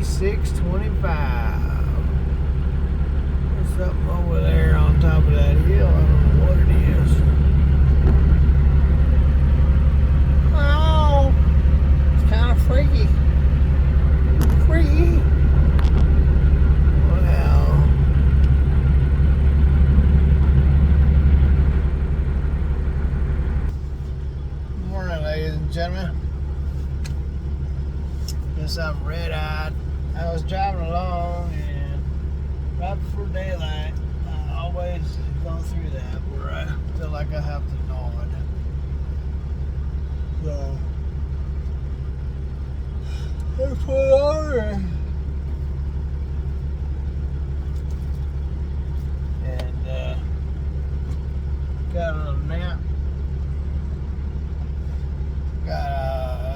3625. There's something over there on top of that hill. I don't know what it is. Oh, it's kind of freaky. Freaky. Wow. Morning, ladies and gentlemen. Guess I'm red-eyed. I was driving along, and right before daylight, I always go through that where I feel like I have to nod. So I put over and got a little nap. Got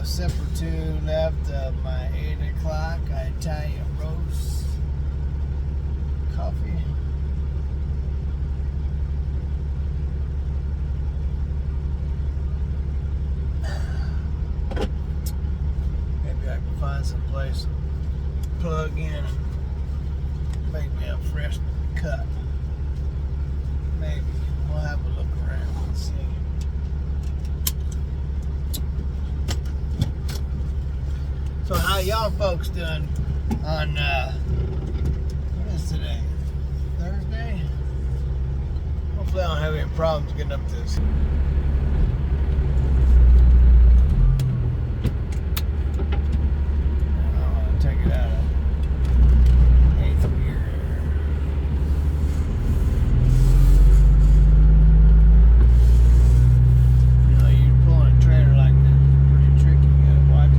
a sip or two left of my 8 o'clock Italian roast coffee. Maybe I can find some place to plug in and make me a fresh cut. Maybe. We'll have a look around and see. So how y'all folks doing on, what is today? Thursday? Hopefully I don't have any problems getting up this. I want to take it out of 8th gear. You know, you're pulling a trailer like that, it's pretty tricky. You gotta watch it.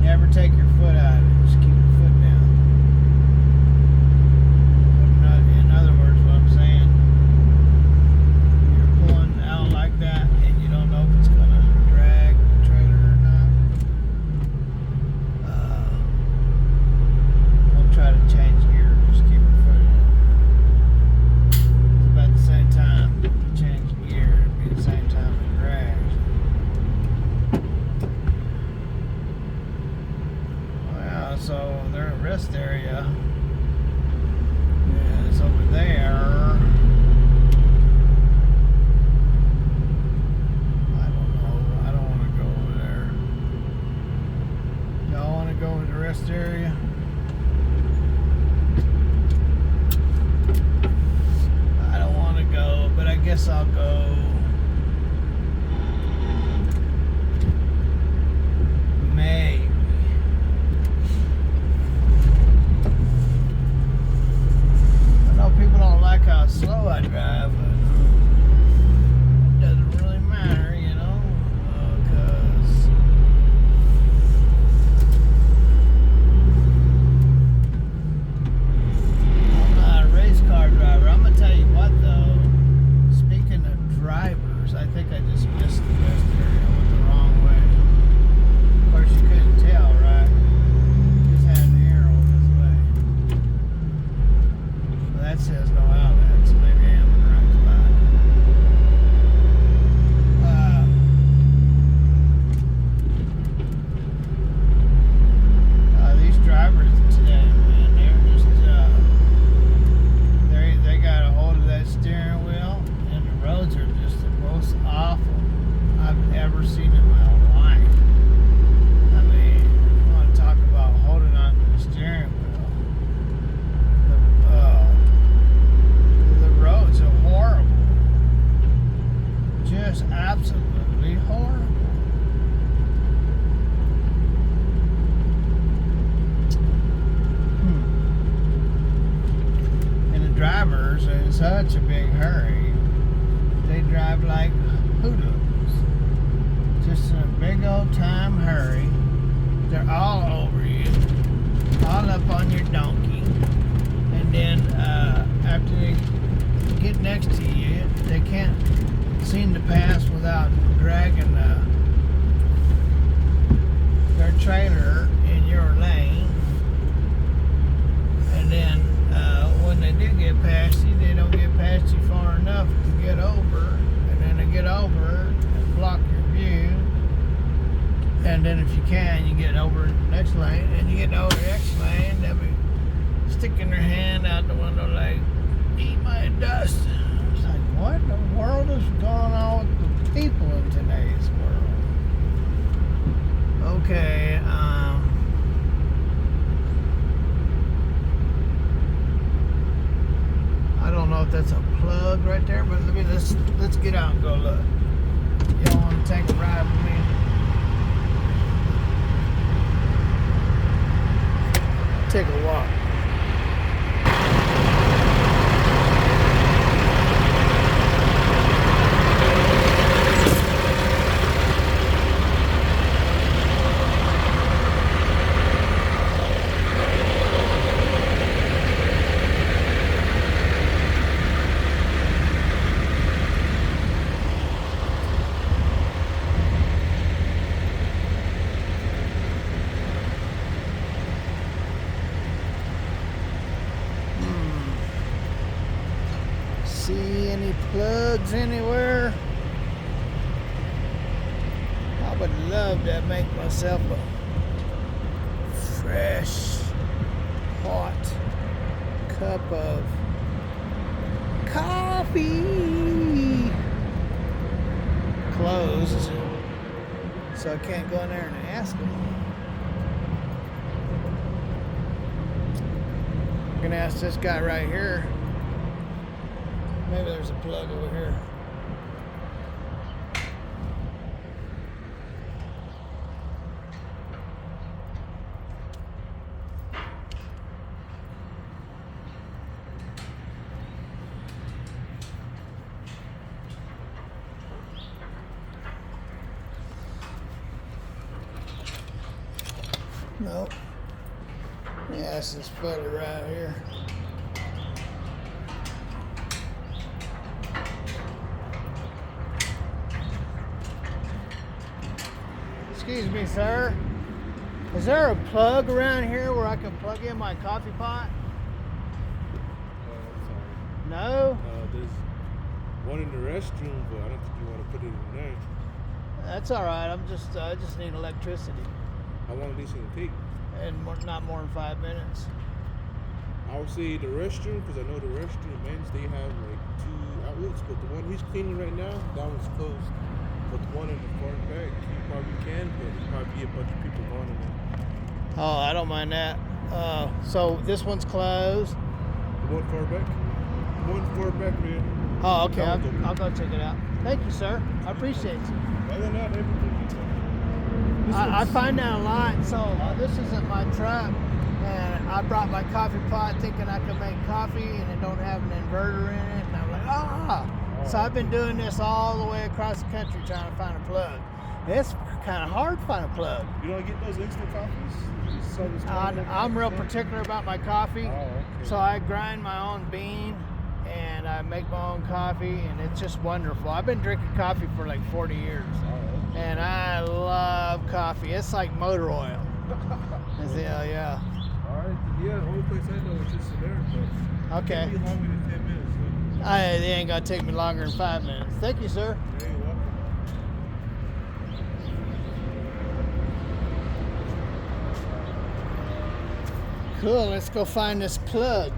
Never take your foot out of it. Just keep your foot down. In other words, what I'm saying, you're pulling out like that and you don't know if it's going to drag the trailer or not. Don't try to change gear. Just keep your foot in. It's about the same time you change gear. It'll be the same time it drags. So their rest area is over there. I don't know. I don't want to go over there. Y'all want to go to the rest area? I don't want to go, but I guess I'll go. Maybe. People don't like how slow I drive, but it doesn't really matter, you know, because I'm not a race car driver. I'm going to tell you what, though, speaking of drivers, I think I just missed the rest area. I went the wrong way. Of course, you couldn't tell, right? Just had an arrow this way. That says no outlet, so maybe I am in the right spot. These drivers today, man, they're just, they got a hold of that steering wheel, and the roads are just the most awful I've ever seen in my life. I mean, you want to talk about holding on to the steering wheel. The roads are horrible. Just absolutely horrible. And the drivers are in such a big hurry. They drive like hoodlums. Just in a big old time hurry. They're all over you. All up on your donkey. And then after they get next to you, they can't seem to pass without dragging their trailer in your lane. And then when they do get past you, they don't get past you far enough to get over. And then they get over and block your view. And then if you can, you get over X lane, and you get over the X lane, they'll be sticking their hand out the window like, eat my dust. It's like, what in the world is going on with the people in today's world? Okay, I don't know if that's a plug right there, but let's get out and go look. Y'all want to take a ride with me? Take a walk. See any plugs anywhere? I would love to make myself a fresh, hot cup of coffee. Closed, so I can't go in there and ask them. I'm gonna ask this guy right here. Maybe there's a plug over here. Nope. Yeah, it's this fella right here. Excuse me, sir. Is there a plug around here where I can plug in my coffee pot? Sorry. No? There's one in the restroom, but I don't think you want to put it in there. That's all right. I just need electricity, How long do you think it'll take? and not more than 5 minutes. I would say the restroom, because I know the restroom ends, they have like 2 outlets, but the one he's cleaning right now, that one's closed. But the one in the far back, you probably can, but there's probably a bunch of people going in there. Oh, I don't mind that. So this one's closed. The one far back? The one far back, man. Oh, okay. That one's open. I'll go check it out. Thank you, sir. I appreciate you. Other than that, everything is open. I find that a lot. So this isn't my truck, and I brought my coffee pot thinking I could make coffee, and it don't have an inverter in it. And I'm like, ah. So I've been doing this all the way across the country trying to find a plug. It's kind of hard to find a plug. You don't get those instant coffees? I'm real particular about my coffee, Oh, okay. so I grind my own bean and I make my own coffee, and it's just wonderful. I've been drinking coffee for like 40 years, and I love coffee. It's like motor oil. Yeah. All right. Yeah, the only place I know is just in there, but Okay. it can't be longer than 10 minutes. So. It ain't gonna take me longer than 5 minutes. Thank you, sir. Yeah, you're welcome. Cool, let's go find this plug.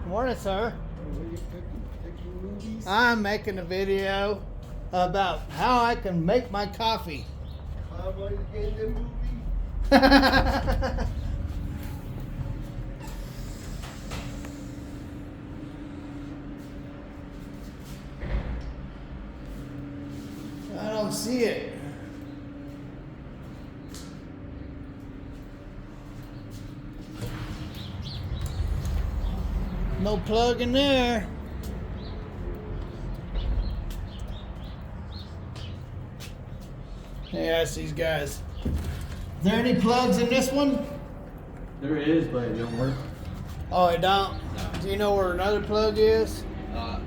Morning, sir. I'm making a video about how I can make my coffee. I don't see it. No plug in there. Hey, ask these guys. Is there any plugs in this one? There is, but it don't work. Oh, it don't? No. Do you know where another plug is?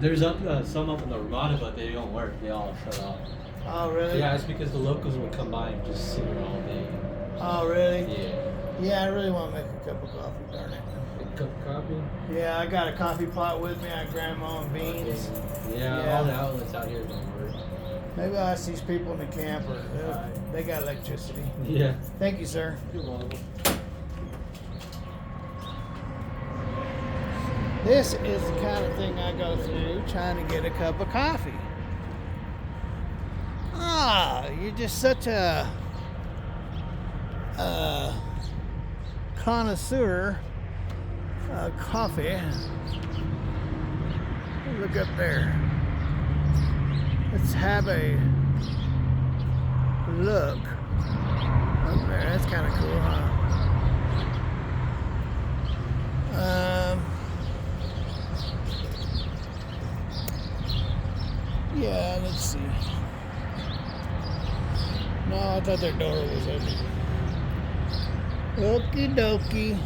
There's some up in the Ramada, but they don't work. They all shut off. Oh, really? Yeah, it's because the locals will come by and just sit here all day. Oh, really? Yeah. Yeah, I really want to make a cup of coffee, darn it. A cup of coffee? Yeah, I got a coffee pot with me. I grind my own beans. Yeah, Yeah. all the outlets out here don't work. Maybe I'll ask these people in the camper. They got electricity. Yeah. Thank you, sir. You're welcome. This is the kind of thing I go through trying to get a cup of coffee. You're just such a connoisseur of coffee. Look up there. Let's have a look up there. That's kind of cool, huh? Yeah, let's see. No, I thought their door was open. Okie dokie.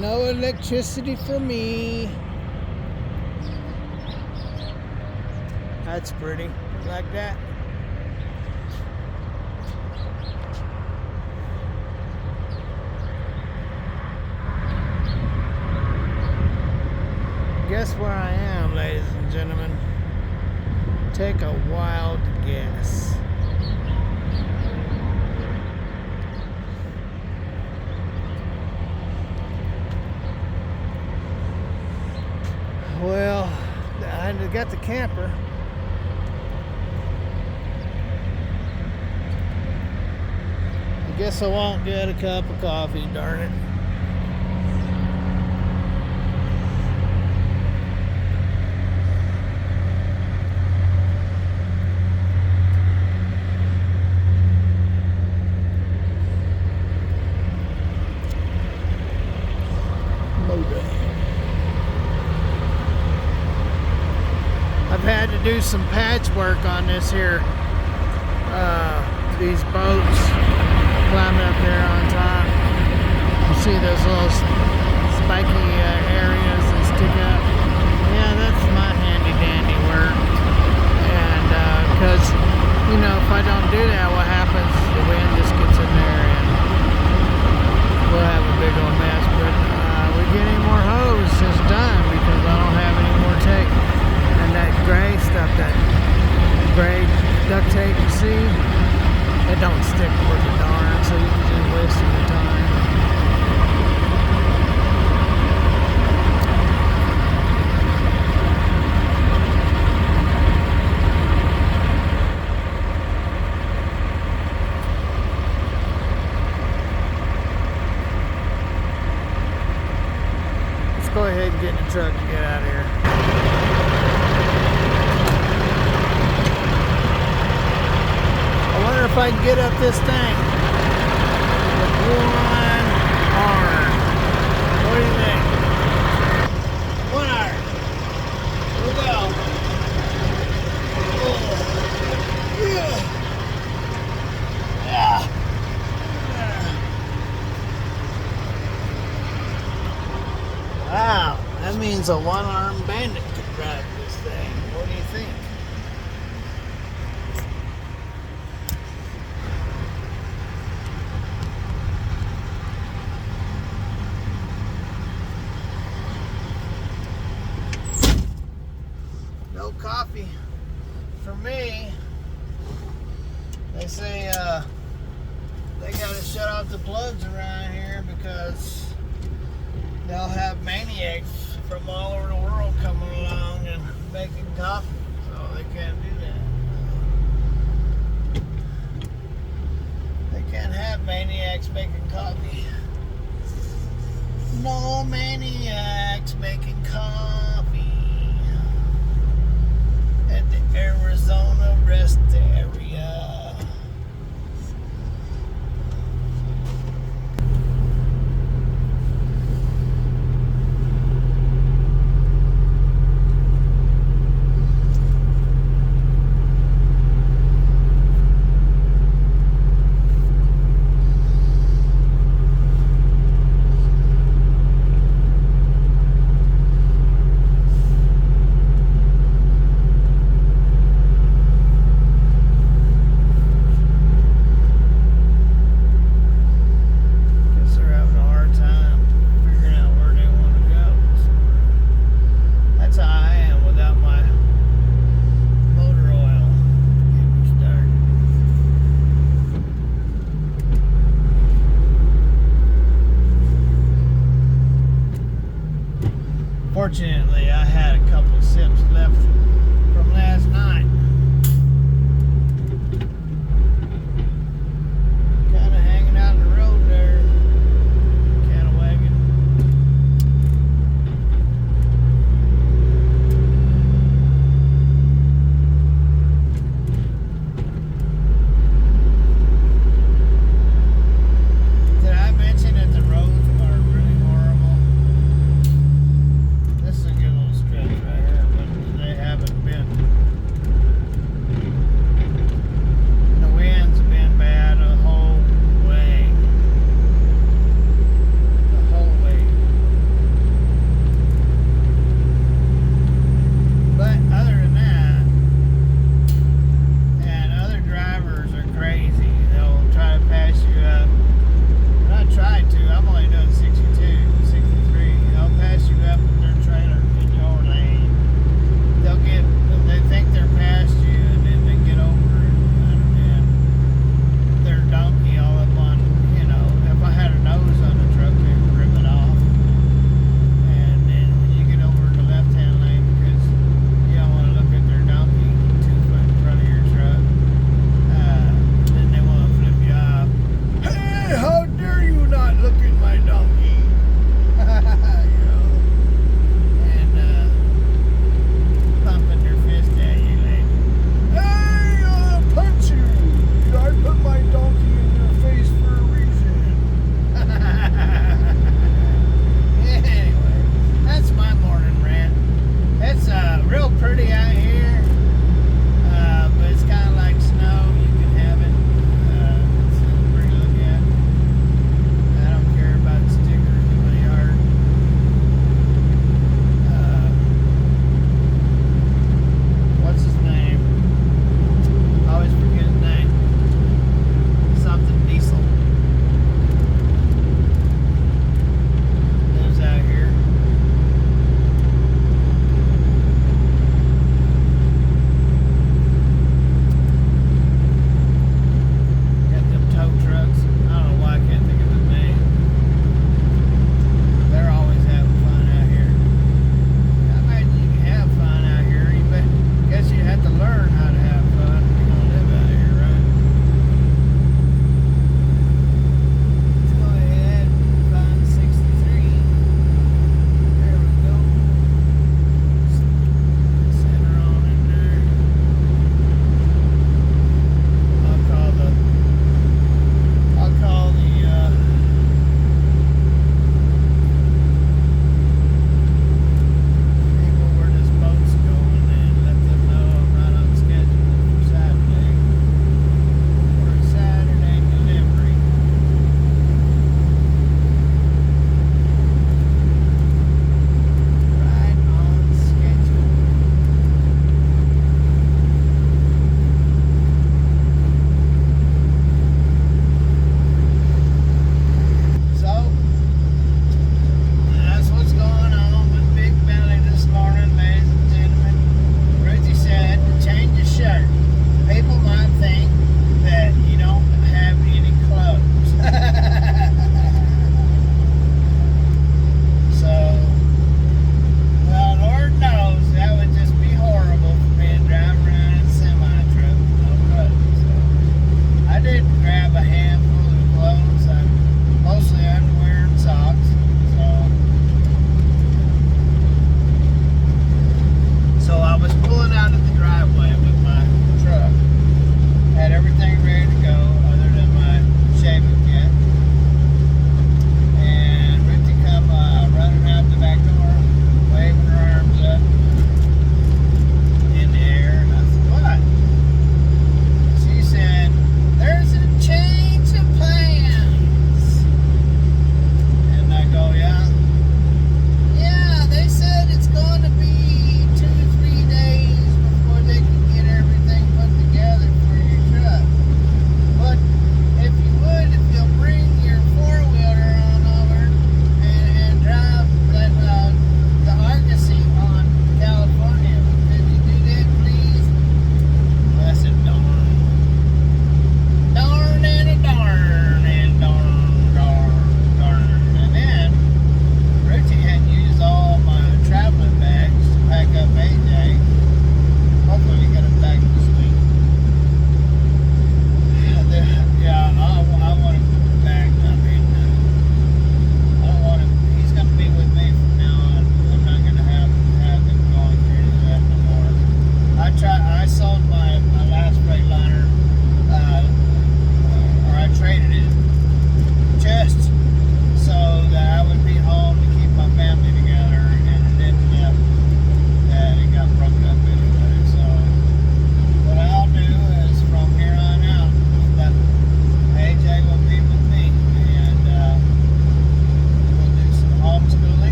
No electricity for me. That's pretty. You like that? Guess where I am, ladies and gentlemen? Take a wild guess. Well, I got the camper. I guess I won't get a cup of coffee, darn it. I've had to do some patchwork on this here, these boats, climbing up there on top. You see those little spiky areas that stick up? Yeah, that's my handy dandy work. And because, you know, if I don't do that, what happens? The wind just gets in there and we'll have a big old mess. But we get any more hose, it's done because I don't have any more tape. And that gray stuff, that gray duct tape, you see, it don't stick worth a darn, so you can just waste your time. Let's go ahead and get in the truck and get out of here. I wonder if I can get up this thing with one arm. What do you think? One arm. Here we go. Oh. Yeah. Wow, that means a one-armed bandit could drive this thing. What do you think? No coffee for me. They say they gotta shut off the plugs around here because they'll have maniacs from all over the world coming along and making coffee. So they can't do that. They can't have maniacs making coffee. No maniacs making coffee at the Arizona